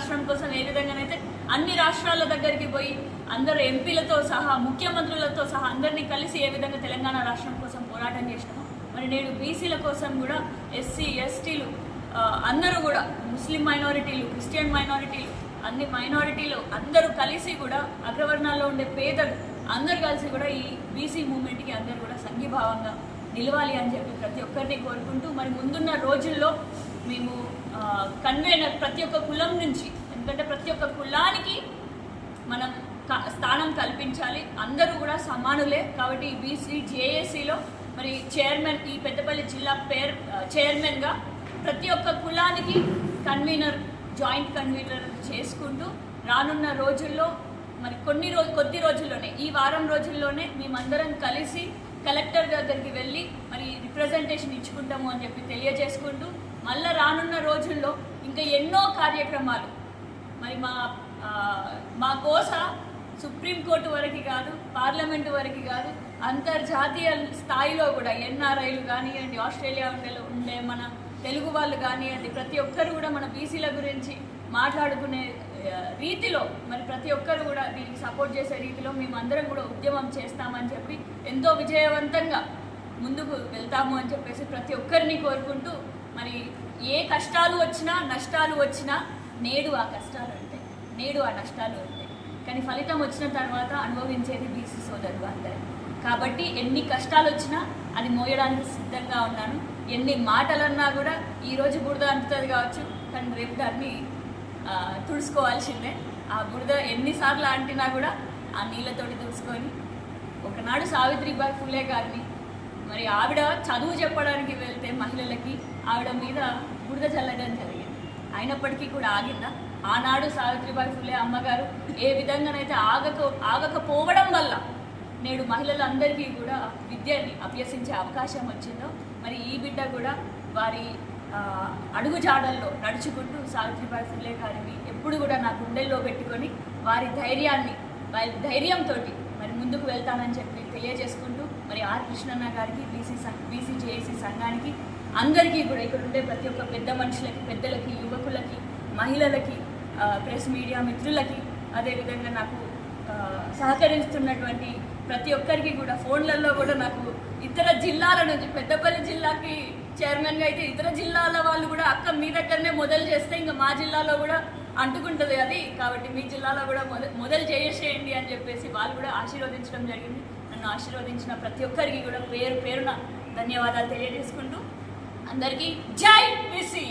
రాష్ట్రం కోసం ఏ విధంగానైతే అన్ని రాష్ట్రాల దగ్గరికి పోయి అందరు ఎంపీలతో సహా ముఖ్యమంత్రులతో సహా అందరినీ కలిసి ఏ విధంగా తెలంగాణ రాష్ట్రం కోసం పోరాటం చేసినామో మరి నేడు బీసీల కోసం కూడా ఎస్సీ ఎస్టీలు అందరూ కూడా ముస్లిం మైనారిటీలు క్రిస్టియన్ మైనారిటీలు అన్ని మైనారిటీలు అందరూ కలిసి కూడా అగ్రవర్ణాల్లో ఉండే పేదలు అందరు కలిసి కూడా ఈ బీసీ మూవ్మెంట్కి అందరూ కూడా సంఘీభావంగా నిలవాలి అని చెప్పి ప్రతి ఒక్కరిని కోరుకుంటూ మరి ముందున్న రోజుల్లో మేము కన్వీనర్ ప్రతి ఒక్క కులం నుంచి, ఎందుకంటే ప్రతి ఒక్క కులానికి మనం స్థానం కల్పించాలి, అందరూ కూడా సమానులే కాబట్టి ఈ బీసీ జేఏసీలో మరి చైర్మన్ ఈ పెద్దపల్లి జిల్లా చైర్మన్గా ప్రతి ఒక్క కులానికి కన్వీనర్ జాయింట్ కన్వీనర్ చేసుకుంటూ రానున్న రోజుల్లో మరి కొద్ది రోజుల్లోనే ఈ వారం రోజుల్లోనే మేమందరం కలిసి కలెక్టర్ దగ్గరికి వెళ్ళి మరి రిప్రజెంటేషన్ ఇచ్చుకుంటాము అని చెప్పి తెలియజేసుకుంటూ మళ్ళీ రానున్న రోజుల్లో ఇంకా ఎన్నో కార్యక్రమాలు మరి మా కోస సుప్రీంకోర్టు వరకు కాదు, పార్లమెంటు వరకు కాదు, అంతర్జాతీయ స్థాయిలో కూడా ఎన్ఆర్ఐలు కానివ్వండి, ఆస్ట్రేలియా ఉండే మన తెలుగు వాళ్ళు కానివ్వండి, ప్రతి ఒక్కరు కూడా మన బీసీల గురించి మాట్లాడుకునే రీతిలో మరి ప్రతి ఒక్కరు కూడా దీనికి సపోర్ట్ చేసే రీతిలో మేమందరం కూడా ఉద్యమం చేస్తామని చెప్పి ఎంతో విజయవంతంగా ముందుకు వెళ్తాము అని చెప్పేసి ప్రతి ఒక్కరిని కోరుకుంటూ మరి ఏ కష్టాలు వచ్చినా నష్టాలు వచ్చినా నేడు ఆ కష్టాలు ఉంటాయి, నేడు ఆ నష్టాలు ఉంటాయి, కానీ ఫలితం వచ్చిన తర్వాత అనుభవించేది బీసీ సోదరులు అందరూ. కాబట్టి ఎన్ని కష్టాలు వచ్చినా అది మోయడానికి సిద్ధంగా ఉన్నాను. ఎన్ని మాటలన్నా కూడా ఈరోజు బురద అంటుతుంది కావచ్చు, కానీ రేపు దాన్ని తుడుచుకోవాల్సిందే. ఆ బురద ఎన్నిసార్లు అంటినా కూడా ఆ నీళ్ళతోటి తుడుచుకొని ఒకనాడు సావిత్రిబాయి ఫులే గారిని మరి ఆవిడ చదువు చెప్పడానికి వెళ్తే మహిళలకి ఆవిడ మీద బురద చల్లడం జరిగింది, అయినప్పటికీ కూడా ఆగిందా? ఆనాడు సావిత్రిబాయి ఫులే అమ్మగారు ఏ విధంగానైతే ఆగకపోవడం వల్ల నేడు మహిళలందరికీ కూడా విద్యని అభ్యసించే అవకాశం వచ్చిందో మరి ఈ బిడ్డ కూడా వారి అడుగుజాడల్లో నడుచుకుంటూ సావిత్రిబాయి ఫులే గారిని ఎప్పుడు కూడా నా గుండెల్లో పెట్టుకొని వారి ధైర్యంతో మరి ముందుకు వెళ్తానని చెప్పి తెలియజేసుకుంటూ మరి ఆర్ కృష్ణన్న గారికి బీసీ జేఏసీ సంఘానికి అందరికీ కూడా ఇక్కడ ఉండే ప్రతి ఒక్క పెద్ద మనుషులకి, పెద్దలకి, యువకులకి, మహిళలకి, ప్రెస్ మీడియా మిత్రులకి, అదేవిధంగా నాకు సహకరిస్తున్నటువంటి ప్రతి ఒక్కరికి కూడా ఫోన్లలో కూడా నాకు ఇతర జిల్లాల నుంచి పెద్దపల్లి జిల్లాకి చైర్మన్గా అయితే ఇతర జిల్లాల వాళ్ళు కూడా అక్క మీ దగ్గరనే మొదలు చేస్తే ఇంకా మా జిల్లాలో కూడా అంటుకుంటుంది అది, కాబట్టి మీ జిల్లాలో కూడా మొదలు చేసేయండి అని చెప్పేసి వాళ్ళు కూడా ఆశీర్వదించడం జరిగింది. నన్ను ఆశీర్వదించిన ప్రతి ఒక్కరికి కూడా పేరున ధన్యవాదాలు తెలియజేసుకుంటూ అందరికీ జై బీసీ.